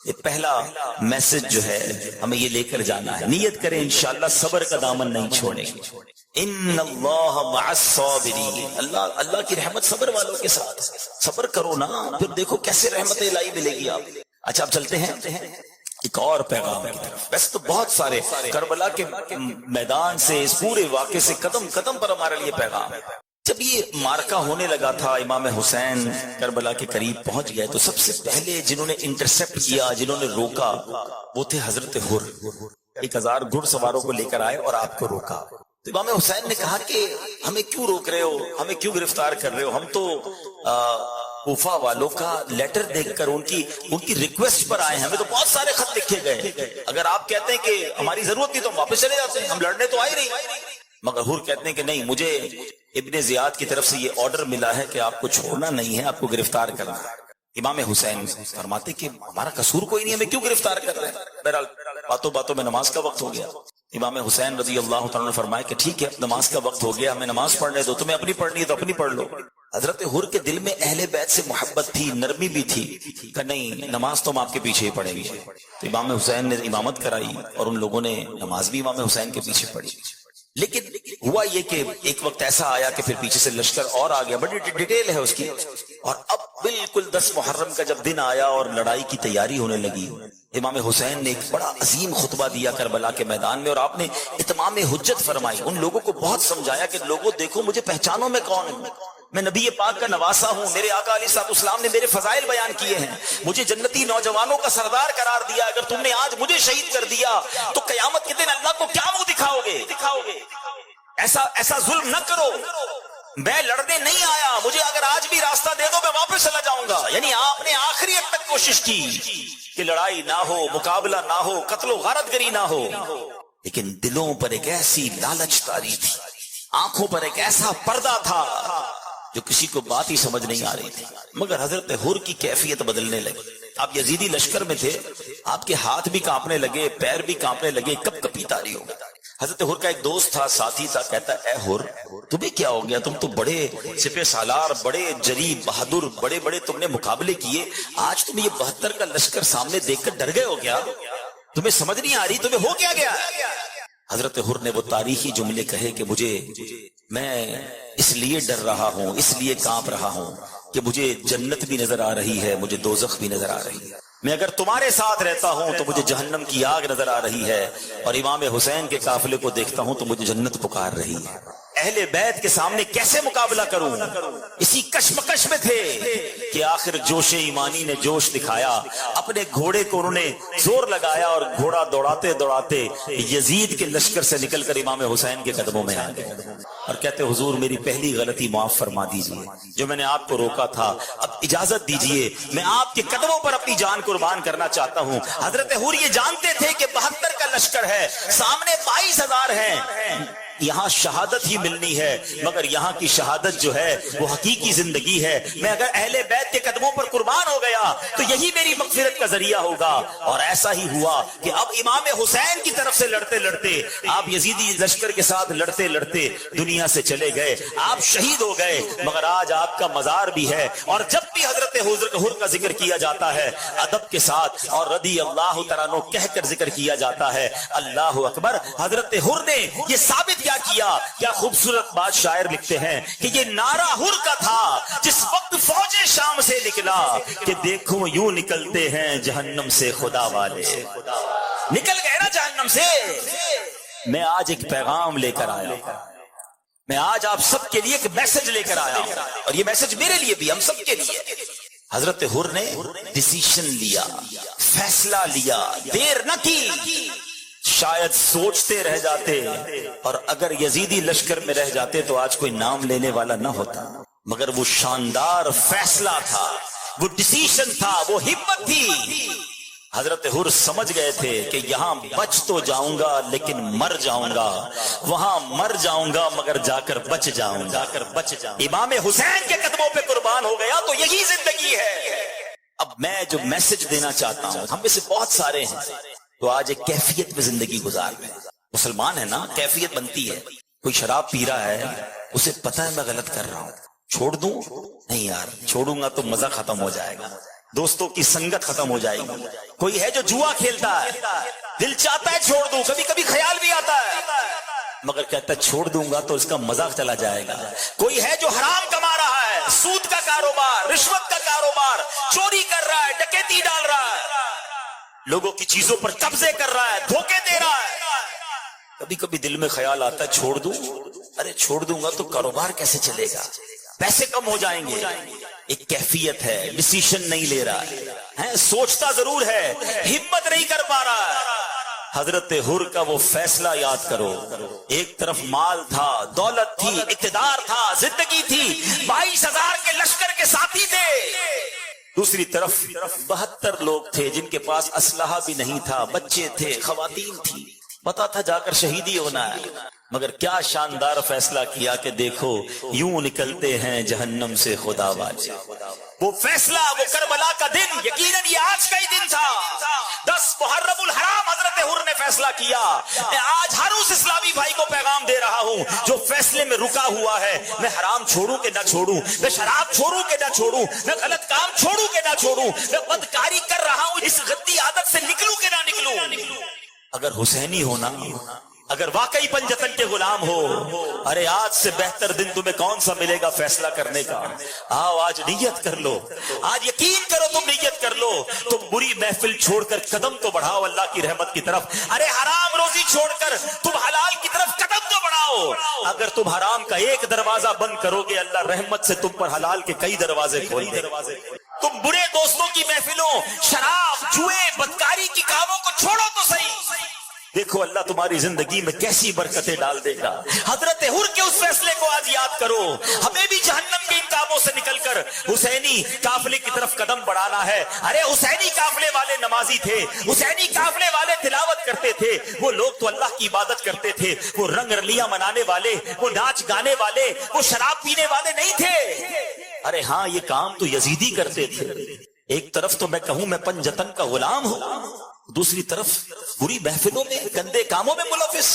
یہ پہلا میسج جو ہے ہمیں یہ لے کر جانا ہے، نیت کریں انشاءاللہ صبر کا دامن نہیں چھوڑیں گے۔ ان اللہ مع الصابرین، اللہ کی رحمت صبر والوں کے ساتھ، صبر کرو نا، پھر دیکھو کیسے رحمت الہی ملے گی آپ۔ اچھا اب چلتے ہیں ایک اور پیغام کی طرف۔ ویسے تو بہت سارے کربلا کے میدان سے، اس پورے واقعے سے قدم قدم پر ہمارے لیے پیغام ہے۔ جب یہ مارکا ہونے لگا تھا، امام حسین کربلا کے قریب پہنچ گئے، تو سب سے پہلے جنہوں نے انٹرسپٹ کیا، جنہوں نے روکا، وہ تھے حضرت حر۔ 1000 گھڑ سواروں کو لے کر آئے اور آپ کو روکا۔ تو امام حسین نے کہا کہ ہمیں کیوں روک رہے ہو، ہمیں کیوں گرفتار کر رہے ہو؟ ہم تو کوفہ والوں کا لیٹر دیکھ کر ان کی ریکویسٹ پر آئے ہیں، ہمیں تو بہت سارے خط لکھے گئے، اگر آپ کہتے ہیں کہ ہماری ضرورت نہیں تو ہم واپس چلے جاتے ہیں، ہم لڑنے تو آئے نہیں۔ مگر حر کہتے ہیں کہ نہیں، مجھے ابن زیاد کی طرف سے یہ آرڈر ملا ہے کہ آپ کو چھوڑنا نہیں ہے، آپ کو گرفتار کرنا ہے۔ امام حسین فرماتے کہ ہمارا قصور کوئی نہیں، ہمیں کیوں گرفتار کر رہے ہیں؟ بہرحال باتوں باتوں میں نماز کا وقت ہو گیا۔ امام حسین رضی اللہ تعالیٰ نے فرمایا کہ ٹھیک ہے، نماز کا وقت ہو گیا، ہمیں نماز پڑھنے دو، تمہیں اپنی پڑھنی ہے تو اپنی پڑھ لو۔ حضرت حر کے دل میں اہل بیت سے محبت تھی، نرمی بھی تھی، کہ نہیں، نماز تو ہم آپ کے پیچھے ہی پڑھیں گے۔ تو امام حسین نے امامت کرائی اور ان لوگوں نے نماز بھی امام حسین کے پیچھے پڑھی۔ لیکن ہوا یہ کہ ایک وقت ایسا آیا کہ پھر پیچھے سے لشکر اور آ گیا، بڑی ڈیٹیل ہے اس کی۔ اور اب بالکل 10 محرم کا جب دن آیا اور لڑائی کی تیاری ہونے لگی، امام حسین نے ایک بڑا عظیم خطبہ دیا کربلا کے میدان میں، اور آپ نے اتمام حجت فرمائی، ان لوگوں کو بہت سمجھایا کہ لوگوں دیکھو، مجھے پہچانو میں کون ہوں، میں نبی پاک کا نواسا ہوں، میرے آقا علیہ الصلوۃ والسلام نے میرے فضائل بیان کیے ہیں، مجھے جنتی نوجوانوں کا سردار قرار دیا، اگر تم نے آج مجھے شہید کر دیا تو قیامت کے دن اللہ کو کیا منہ دکھاؤ گے؟ ایسا ظلم نہ کرو، میں لڑنے نہیں آیا، مجھے اگر آج بھی راستہ دے دو میں واپس چلا جاؤں گا۔ یعنی آپ نے آخری حد تک کوشش کی کہ لڑائی نہ ہو، مقابلہ نہ ہو، قتل و غارت گری نہ ہو، لیکن دلوں پر ایک ایسی لالچ طاری تھی، آنکھوں پر ایک ایسا پردہ تھا جو کسی کو بات ہی سمجھ نہیں آ رہی تھی۔ مگر حضرت حر کی کیفیت بدلنے لگی۔ آپ یزیدی لشکر میں تھے، آپ کے ہاتھ بھی کانپنے لگے، پیر بھی کانپنے لگے، کب کپی تاری ہو گئی۔ حضرت حر کا ایک دوست تھا، ساتھی تھا، کہتا اے حر تمہیں کیا ہو گیا؟ تم تو بڑے سپہ سالار، بڑے جری بہادر، بڑے بڑے تم نے مقابلے کیے، آج تم یہ 72 کا لشکر سامنے دیکھ کر ڈر گئے ہو کیا؟ تمہیں سمجھ نہیں آ رہی تمہیں ہو کیا گیا؟ حضرت حر نے وہ تاریخی جملے کہے کہ میں اس لیے ڈر رہا ہوں، اس لیے کانپ رہا ہوں کہ مجھے جنت بھی نظر آ رہی ہے، مجھے دوزخ بھی نظر آ رہی ہے، میں اگر تمہارے ساتھ رہتا ہوں تو مجھے جہنم کی آگ نظر آ رہی ہے، اور امام حسین کے قافلے کو دیکھتا ہوں تو مجھے جنت پکار رہی ہے۔ اہل بیت کے سامنے کیسے مقابلہ کروں؟ اسی کشمکش میں تھے کہ آخر جوش ایمانی نے جوش دکھایا، اپنے گھوڑے کو انہوں نے زور لگایا اور گھوڑا دوڑاتے دوڑاتے یزید کے لشکر سے نکل کر امام حسین کے قدموں میں آ گئے اور کہتے حضور میری پہلی غلطی معاف فرما دیجئے، جو میں نے آپ کو روکا تھا، اب اجازت دیجئے میں آپ کے قدموں پر اپنی جان قربان کرنا چاہتا ہوں۔ حضرت حر یہ جانتے تھے کہ 72 کا لشکر ہے، سامنے 22,000 ہیں، یہاں شہادت ہی ملنی ہے، مگر یہاں کی شہادت جو ہے وہ حقیقی زندگی ہے، میں اگر اہل بیت کے قدموں پر قربان ہو گیا تو یہی میری مغفرت کا ذریعہ ہوگا۔ اور ایسا ہی ہوا کہ اب امام حسین کی طرف سے لڑتے لڑتے آپ یزیدی لشکر کے ساتھ لڑتے لڑتے دنیا سے چلے گئے، آپ شہید ہو گئے، مگر آج آپ کا مزار بھی ہے، اور جب بھی حضرت حر کا ذکر کیا جاتا ہے ادب کے ساتھ اور رضی اللہ تعالیٰ عنہ کہہ کر ذکر کیا جاتا ہے، اللہ اکبر۔ حضرت حر نے یہ ثابت کیا خوبصورت بات شاعر لکھتے ہیں کہ یہ نعرہ حر کا تھا جس وقت فوج شام سے نکلا کہ دیکھو یوں نکلتے ہیں جہنم سے خدا والے، نکل گئے نا جہنم سے۔ میں آج ایک پیغام لے کر آیا، میں آج آپ سب کے لیے ایک میسج لے کر آیا، اور یہ میسج میرے لیے بھی، ہم سب کے لیے۔ حضرت حر نے ڈیسیشن لیا، فیصلہ لیا، دیر نہ کی، شاید سوچتے رہ جاتے، اور اگر یزیدی لشکر میں رہ جاتے تو آج کوئی نام لینے والا نہ ہوتا، مگر وہ شاندار فیصلہ تھا، وہ ڈیسیشن تھا، وہ ہمت تھی۔ حضرت حر سمجھ گئے تھے کہ یہاں بچ تو جاؤں گا لیکن مر جاؤں گا، وہاں مر جاؤں گا مگر جا کر بچ جاؤں گا۔ امام حسین کے قدموں پہ قربان ہو گیا تو یہی زندگی ہے۔ اب میں جو میسج دینا چاہتا ہوں، ہم میں سے بہت سارے ہیں تو آج ایک کیفیت میں زندگی گزار رہے ہیں، مسلمان ہے نا، کیفیت بنتی ہے۔ کوئی شراب پی رہا ہے، اسے پتہ ہے میں غلط کر رہا ہوں، چھوڑ دوں؟ نہیں یار، چھوڑوں گا تو مزہ ختم ہو جائے گا، دوستوں کی سنگت ختم ہو جائے گی. کوئی ہے جو جوا کھیلتا ہے, دل چاہتا ہے چھوڑ دوں, کبھی کبھی خیال بھی آتا ہے, مگر کہتا ہے چھوڑ دوں گا تو اس کا مذاق چلا جائے گا. کوئی ہے جو حرام کما رہا ہے, سود کا کاروبار, رشوت کا کاروبار, چوری کر رہا ہے, ڈکیتی ڈال رہا ہے, لوگوں کی چیزوں پر قبضے کر رہا ہے, دھوکے دے رہا ہے. کبھی کبھی دل میں خیال آتا ہے چھوڑ دوں, ارے چھوڑ دوں گا تو کاروبار کیسے چلے گا, پیسے کم ہو جائیں گے. ایک کیفیت ہے, ڈیسیشن نہیں لے رہا ہے, سوچتا ضرور ہے, ہمت نہیں کر پا رہا ہے. حضرت حر کا وہ فیصلہ یاد کرو. ایک طرف مال تھا, دولت تھی, اقتدار تھا, زندگی تھی, 22,000 کے لشکر کے ساتھی تھے. دوسری طرف 72 لوگ تھے جن کے پاس اسلحہ بھی نہیں تھا, بچے تھے, خواتین تھی, پتا تھا جا کر شہیدی ہونا ہے. مگر کیا شاندار فیصلہ کیا کہ دیکھو یوں نکلتے ہیں جہنم سے خدا والے. وہ فیصلہ, وہ کربلا کا دن, یقیناً یہ آج کا ہی دن تھا. 10 محرم الحرام حضرت حر نے فیصلہ کیا. میں آج ہر اس اسلامی بھائی کو پیغام دے رہا ہوں جو فیصلے میں رکا ہوا ہے, میں حرام چھوڑوں کہ نہ چھوڑوں, میں شراب چھوڑوں کہ نہ چھوڑوں, میں غلط کام چھوڑوں کہ نہ چھوڑوں, میں بدکاری کر رہا ہوں, اس غدی عادت سے نکلوں کہ نہ نکلوں. اگر حسینی ہونا, اگر واقعی پنجتن کے غلام ہو, ارے آج سے بہتر دن تمہیں کون سا ملے گا فیصلہ کرنے کا. آؤ آج نیت کر لو, آج یقین کرو, تم نیت کر لو. تم بری محفل چھوڑ کر قدم تو بڑھاؤ اللہ کی رحمت کی طرف. ارے حرام روزی چھوڑ کر تم حلال کی طرف قدم تو بڑھاؤ. اگر تم حرام کا ایک دروازہ بند کرو گے, اللہ رحمت سے تم پر حلال کے کئی دروازے کھول دے. تم برے دوستوں کی محفلوں, شراب, جوئے, بدکاری کی کاموں کو چھوڑو تو صحیح. دیکھو اللہ تمہاری زندگی میں کیسی برکتیں ڈال دے گا. حضرت حر کے اس فیصلے کو آج یاد کرو. ہمیں بھی جہنم کے ان کاموں سے نکل کر حسینی قافلے کی طرف قدم بڑھانا ہے. ارے حسینی قافلے والے نمازی تھے, حسینی قافلے والے تلاوت کرتے تھے, وہ لوگ تو اللہ کی عبادت کرتے تھے. وہ رنگ رلیاں منانے والے, وہ ناچ گانے والے, وہ شراب پینے والے نہیں تھے. ارے ہاں یہ کام تو یزیدی کرتے تھے. ایک طرف تو میں کہوں میں پنجتن کا غلام ہوں, دوسری طرف بری محفلوں میں, گندے کاموں میں ملوث.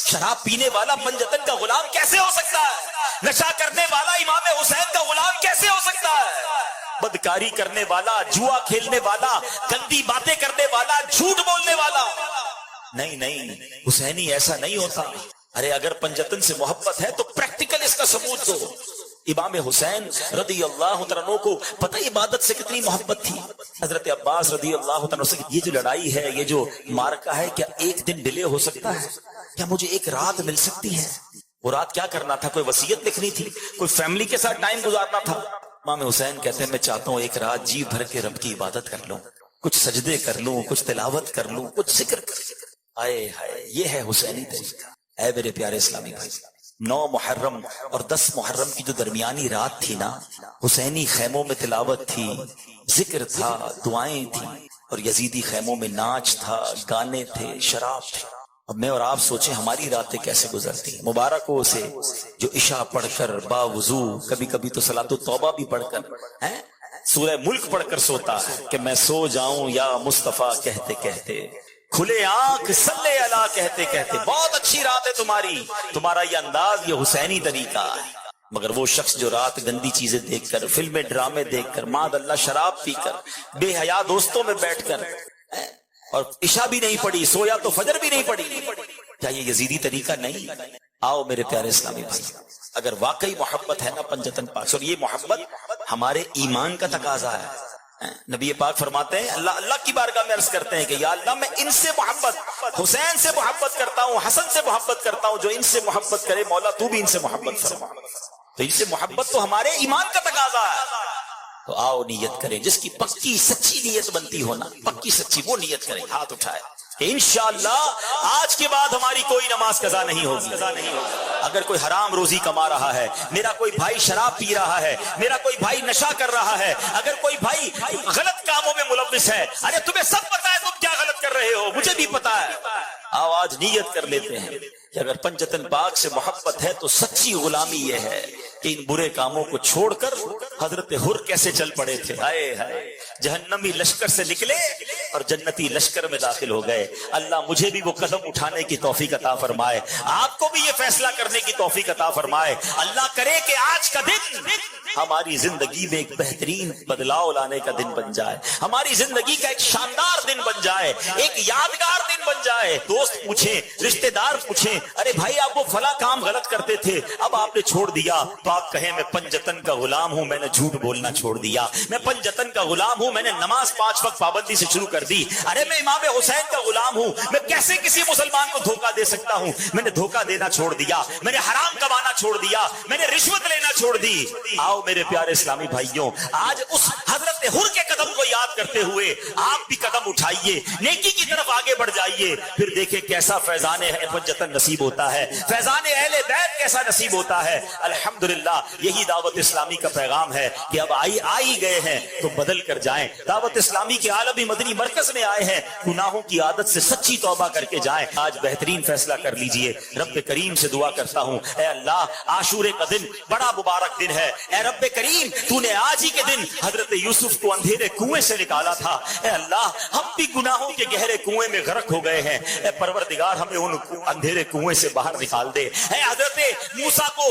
شراب پینے والا پنجتن کا غلام کیسے ہو سکتا ہے؟ نشہ کرنے والا امام حسین کا غلام کیسے ہو سکتا ہے؟ بدکاری کرنے والا, جوا کھیلنے والا, گندی باتیں کرنے والا, جھوٹ بولنے والا نہیں, حسینی ایسا نہیں ہوتا. ارے اگر پنجتن سے محبت ہے تو پریکٹیکل اس کا ثبوت دو. امام حسین رضی اللہ عنہ کو پتہ عبادت سے کتنی محبت تھی. حضرت عباس رضی اللہ عنہ سے یہ جو لڑائی ہے, یہ جو مارکا ہے, کیا ایک دن ڈیلے ہو سکتا ہے؟ کیا مجھے ایک رات مل سکتی ہے؟ وہ رات کیا کرنا تھا؟ کوئی وصیت لکھنی تھی, کوئی فیملی کے ساتھ ٹائم گزارنا تھا. امام حسین کہتے ہیں میں چاہتا ہوں ایک رات جی بھر کے رب کی عبادت کر لوں, کچھ سجدے کر لوں, کچھ تلاوت کر لوں, کچھ ذکر کر لوں. آئے ہائے, یہ ہے حسینی طریقہ. اے میرے پیارے اسلامی بھائی, 9 محرم اور 10 محرم کی جو درمیانی رات تھی نا, حسینی خیموں میں تلاوت تھی, ذکر تھا, دعائیں تھی, اور یزیدی خیموں میں ناچ تھا, گانے تھے, شراب تھے. اب میں اور آپ سوچیں ہماری راتیں کیسے گزرتی. مبارک ہو اسے جو عشاء پڑھ کر باوضو, کبھی کبھی تو صلاۃ التوبہ بھی پڑھ کر, سورہ ملک پڑھ کر سوتا ہے کہ میں سو جاؤں یا مصطفیٰ کہتے کہتے, کھلے آنکھ صلی اللہ کہتے کہتے. بہت اچھی رات ہے تمہاری, تمہارا یہ انداز, یہ حسینی طریقہ ہے. مگر وہ شخص جو رات گندی چیزیں دیکھ کر, فلمیں ڈرامے دیکھ کر, معاذ اللہ شراب پی کر, بے حیا دوستوں میں بیٹھ کر, اور عشاء بھی نہیں پڑی, سویا تو فجر بھی نہیں پڑی, کیا یہ یزیدی طریقہ نہیں؟ آؤ میرے پیارے اسلامی بھائی, اگر واقعی محبت ہے نا پنجتن پاک سے, اور یہ محبت ہمارے ایمان کا تقاضا ہے. نبی پاک فرماتے ہیں, اللہ کی بارگاہ میں عرض کرتے ہیں کہ یا اللہ میں ان سے محبت, حسین سے محبت کرتا ہوں, حسن سے محبت کرتا ہوں, جو ان سے محبت کرے مولا تو بھی ان سے محبت فرما. تو ان سے محبت تو ہمارے ایمان کا تقاضا ہے. تو آؤ نیت کریں, جس کی پکی سچی نیت بنتی ہونا, پکی سچی, وہ نیت کریں, ہاتھ اٹھائے کہ انشاءاللہ آج کے بعد ہماری کوئی نماز قضا نہیں ہوگی. اگر کوئی حرام روزی کما رہا ہے, میرا کوئی بھائی شراب پی رہا ہے, میرا کوئی بھائی نشہ کر رہا ہے, اگر کوئی بھائی غلط کاموں میں ملوث ہے, ارے تمہیں سب پتا ہے تم کیا غلط کر رہے ہو, مجھے بھی پتا ہے. آؤ آج نیت کر لیتے ہیں کہ اگر پنجتن پاک سے محبت ہے تو سچی غلامی یہ ہے کہ ان برے کاموں کو چھوڑ کر حضرت حر کیسے چل پڑے تھے. ہائے ہائے, جہنمی لشکر سے نکلے, اور جنتی لشکر میں داخل ہو گئے. اللہ مجھے بھی وہ قدم اٹھانے کی توفیق عطا فرمائے, آپ کو بھی یہ فیصلہ کرنے کی توفیق عطا فرمائے. اللہ کرے کہ آج کا دن ہماری زندگی میں ایک بہترین بدلاؤ لانے کا دن بن جائے, ہماری زندگی کا ایک شاندار دن بن جائے, ایک یادگار دن بن جائے. دوست پوچھیں, رشتہ دار پوچھیں, ارے بھائی آپ وہ فلاں کام غلط کرتے تھے, اب آپ نے چھوڑ دیا, تو آپ کہیں میں پنجتن کا غلام ہوں, میں نے جھوٹ بولنا چھوڑ دیا. میں پنجتن کا غلام ہوں, میں نے نماز 5 وقت پابندی سے شروع کر دی. ارے میں امام حسین کا غلام ہوں, میں کیسے کسی مسلمان کو دھوکہ دے سکتا ہوں, میں نے دھوکہ دینا چھوڑ دیا, میں نے حرام کمانا چھوڑ دیا, میں نے رشوت لینا چھوڑ دی. آؤ میرے پیارے اسلامی بھائیوں, آج اس حضرت حر کے قدم کو یاد کرتے ہوئے آپ بھی قدم اٹھائیے, نیکی کی طرف آگے بڑھ جائیے, پھر دیکھیں کیسا فیضان پنجتن نصیب ہوتا ہے, فیضان اہل بیت کیسا نصیب ہوتا ہے. الحمدللہ یہی دعوت اسلامی کا پیغام ہے کہ اب آئی گئے ہیں تو بدل کر جائیں. دعوت اسلامی کے عالمی مدنی مرکز میں آئے ہیں, گناہوں کی عادت سے سچی توبہ کر کے جائیں. آج بہترین فیصلہ کر لیجئے. رب کریم سے دعا کرتا ہوں, اے اللہ عاشورے کا دن بڑا مبارک دن ہے, اے رب کریم تو نے آج ہی کے دن حضرت یوسف کو اندھیرے کنویں سے نکالا تھا. اے اللہ ہم بھی گناہوں کے گہرے کنویں میں غرق ہو گئے ہیں, اے پروردگار ہمیں ان اندھیرے کنویں سے باہر نکال دے. اے حضرت موسیٰ کو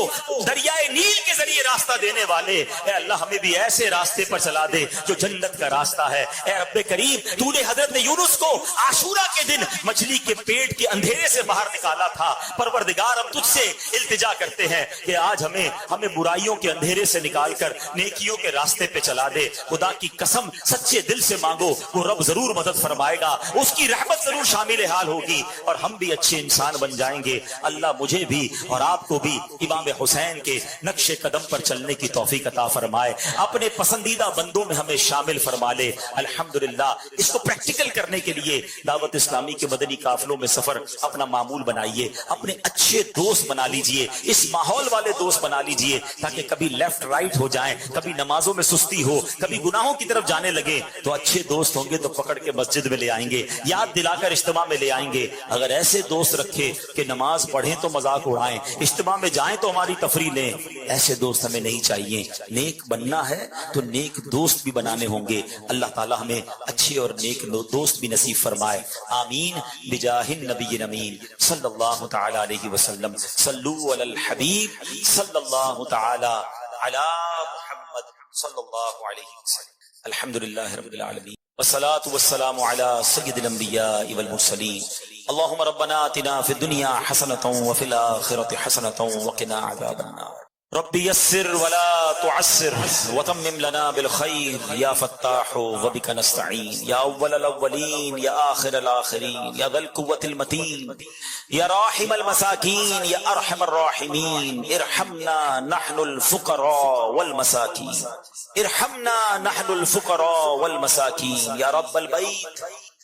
دریائے نیل کے ذریعے راستہ دینے والے, اے اللہ ہمیں بھی ایسے راستے پر چلا دے جو جنت کا راستہ ہے. اے رب کریم تو نے حضرت یونس کو عاشورہ کے دن مچھلی کے پیٹ کے اندھیرے سے باہر نکالا تھا. پروردگار ہم تجھ سے التجا کرتے ہیں کہ آج ہمیں برائیوں کے اندھیرے سے نکال کر نیکیوں کے راستے پہ چلا دے. خدا کی قسم سچے دل سے مانگو, وہ رب ضرور مدد فرمائے گا, اس کی رحمت ضرور شامل حال ہوگی اور ہم بھی اچھے انسان بن جائیں گے. اللہ مجھے بھی اور آپ کو بھی امام حسین کے نقش قدم پر چلنے کی توفیق عطا فرمائے, اپنے پسندیدہ بندوں میں ہمیں شامل فرما لے. الحمدللہ اس کو پریکٹیکل کرنے کے لیے دعوت اسلامی کے مدنی قافلوں میں سفر اپنا معمول بنائیے, اپنے اچھے دوست بنا لیجئے, اس ماحول والے دوست بنا لیجئے تاکہ کبھی لیفٹ رائٹ ہو جائیں, کبھی نمازوں میں سستی ہو, کبھی گناہوں کی طرف جانے لگے تو اچھے دوست ہوں گے تو پکڑ کے مسجد میں لے آئیں گے, یاد دلا کر اجتماع میں لے آئیں گے. اگر ایسے دوست رکھے کہ نماز پڑھیں تو مذاق اڑائیں, اجتماع میں جائیں تو ہماری تفریح لیں, ایسے دوست ہمیں نہیں چاہیے. نیک بننا ہے تو نیک دوست بھی بنانے ہوں گے. اللہ تعالی ہمیں اچھے اور نیک دوست بھی نصیب فرمائے. آمین بجاہ النبی امین صلی اللہ تعالی علیہ وسلم. صلو علی الحبیب صلی اللہ تعالی علی محمد صلی اللہ علیہ وسلم. الحمدللہ رب العالمین والصلاة والسلام على سید الانبیاء والمرسلین. اللهم ربنا آتنا في الدنيا حسنة وفي الآخرة حسنة وقنا عذاب النار. رب يسر ولا تعسر وتمم لنا بالخير يا فتاح وبك نستعين يا أول الأولين يا آخر الآخرين يا ذا القوة المتين يا راحم المساكين يا أرحم الراحمين. ارحمنا نحن الفقراء والمساكين, ارحمنا نحن الفقراء والمساكين يا رب البيت.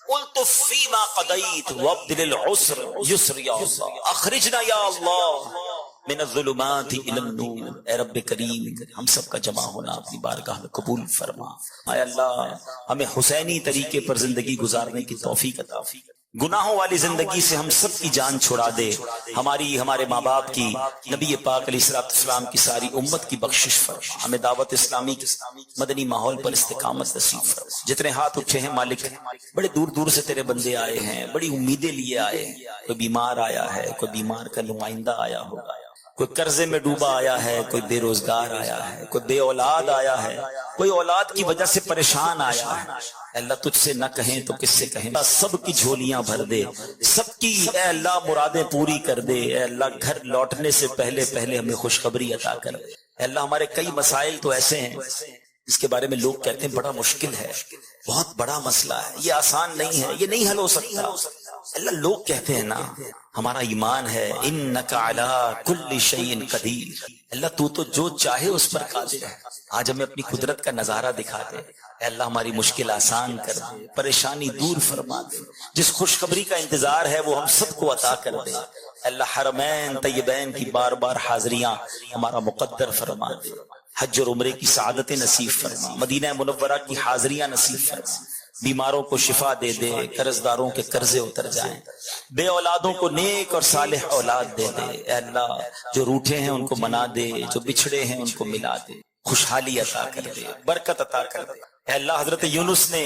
الطف فيما قضيت وابدل العسر يسر يا الله. اخرجنا يا الله من الظلمات الى النور. اے رب کریم ہم سب کا جمع ہونا اپنی بارگاہ میں قبول فرما. اے اللہ ہمیں حسینی طریقے پر زندگی گزارنے کی توفیق عطا فرما. گناہوں والی زندگی سے ہم سب کی جان چھڑا دے. ہمارے ماں باپ کی, نبی پاک علیہ الصلوۃ والسلام کی ساری امت کی بخشش فرما. ہمیں دعوت اسلامی کے مدنی ماحول پر استقامت نصیب فرما. جتنے ہاتھ اٹھے ہیں مالک, بڑے دور دور سے تیرے بندے آئے ہیں, بڑی امیدیں لیے آئے ہیں. کوئی بیمار آیا ہے, کوئی بیمار کا نمائندہ آیا ہوگا, کوئی قرضے میں ڈوبا آیا ہے, کوئی بے روزگار آیا ہے, کوئی بے اولاد آیا ہے, کوئی اولاد کی وجہ سے پریشان آیا ہے. اللہ تجھ سے نہ کہیں تو کس سے کہیں. سب کی جھولیاں بھر دے, سب کی اے اللہ مرادیں پوری کر دے. اے اللہ گھر لوٹنے سے پہلے ہمیں خوشخبری عطا کر دے. اے اللہ ہمارے کئی مسائل تو ایسے ہیں جس کے بارے میں لوگ کہتے ہیں بڑا مشکل ہے, بہت بڑا مسئلہ ہے, یہ آسان نہیں ہے, یہ نہیں حل ہو سکتا. اللہ لوگ کہتے ہیں نا ہمارا ایمان ہے انک علی کل شیء قدیر. اللہ تو جو چاہے اس پر قادر ہے. آج ہمیں اپنی قدرت کا نظارہ دکھا دے. اے اللہ ہماری مشکل آسان کر دے, پریشانی دور فرما دے. جس خوشخبری کا انتظار ہے وہ ہم سب کو عطا کر دے. اللہ حرمین طیبین کی بار بار حاضریاں ہمارا مقدر فرما دے. حج اور عمرے کی سعادت نصیب فرما. مدینہ منورہ کی حاضریاں نصیب فرما. بیماروں کو شفا دے دے, قرض داروں کے قرضے اتر جائیں, بے اولادوں کو نیک اور صالح اولاد دے دے. اے اللہ جو روٹھے ہیں ان کو منا دے, جو بچھڑے ہیں ان کو ملا دے. خوشحالی عطا کر دے، برکت عطا کر دے۔ اے اللہ، حضرت یونس نے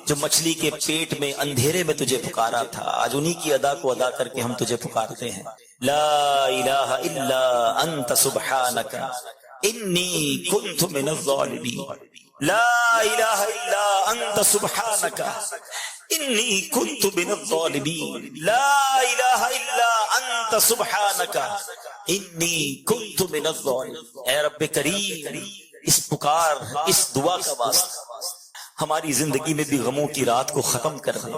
جو مچھلی کے پیٹ میں اندھیرے میں تجھے پکارا تھا، آج انہی کی ادا کو ادا کر کے ہم تجھے پکارتے ہیں۔ لا الہ الا انت سبحانک انی کنت من الظالمین، لا الہ الا انت سبحانک انی کنت من الظالمین، لا الہ الا انت سبحانک انی کنت من الظالمین۔ اے رب کریم، اس پکار، اس دعا کا واسطہ ہماری زندگی میں بھی غموں کی رات کو ختم کر دے۔